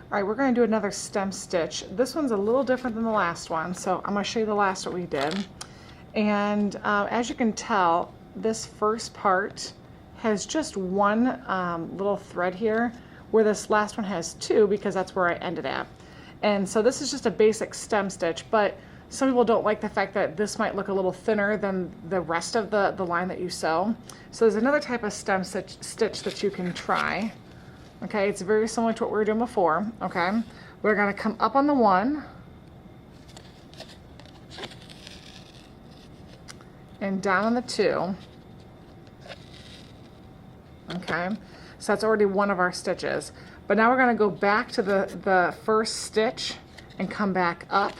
All right, we're going to do another stem stitch. This one's a little different than the last one, so I'm going to show you the last one we did. And as you can tell, this first part has just one little thread here, where this last one has two because that's where I ended at. And so this is just a basic stem stitch, but some people don't like the fact that this might look a little thinner than the rest of the line that you sew. So there's another type of stem stitch that you can try. Okay, it's very similar to what we were doing before. Okay, we're going to come up on the one and down on the two. Okay, so that's already one of our stitches. But now we're going to go back to the first stitch and come back up.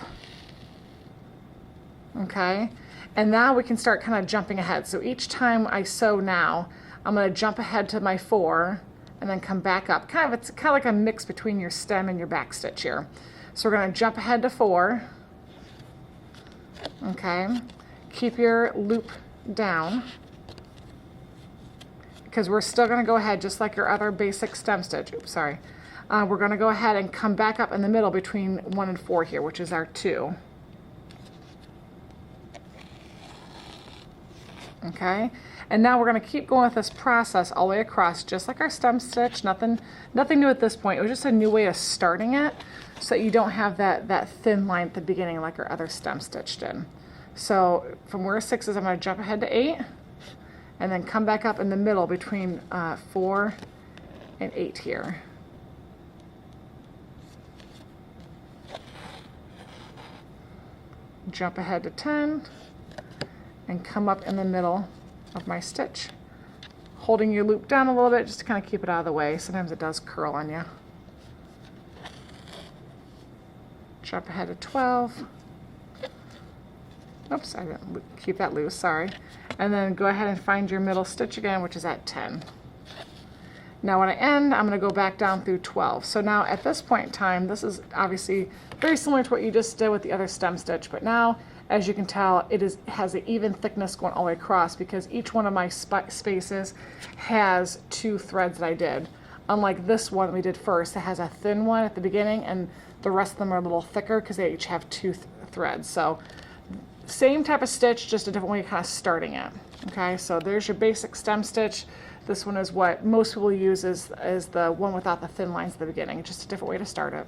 Okay, and now we can start kind of jumping ahead. So each time I sew now, I'm going to jump ahead to my 4 and then come back up. It's kind of like a mix between your stem and your back stitch here. So we're going to jump ahead to 4. Okay, keep your loop down because we're still going to go ahead just like your other basic stem stitch. Oops, sorry. We're going to go ahead and come back up in the middle between 1 and 4 here, which is our 2. Okay, and now we're going to keep going with this process all the way across, just like our stem stitch. Nothing new at this point. It was just a new way of starting it so that you don't have that thin line at the beginning like our other stem stitch did. So from where 6 is, I'm going to jump ahead to 8 and then come back up in the middle between 4 and 8 here. Jump ahead to 10 and come up in the middle of my stitch, holding your loop down a little bit just to kind of keep it out of the way. Sometimes it does curl on you. Jump ahead to 12. Oops, I didn't keep that loose, sorry. And then go ahead and find your middle stitch again, which is at 10. Now when I end, I'm going to go back down through 12. So now at this point in time, this is obviously very similar to what you just did with the other stem stitch, but now, as you can tell, it has an even thickness going all the way across because each one of my spaces has 2 threads that I did. Unlike this one we did first, it has a thin one at the beginning and the rest of them are a little thicker because they each have 2 threads. So same type of stitch, just a different way of kind of starting it. Okay, so there's your basic stem stitch. This one is what most people use is the one without the thin lines at the beginning. It's just a different way to start it.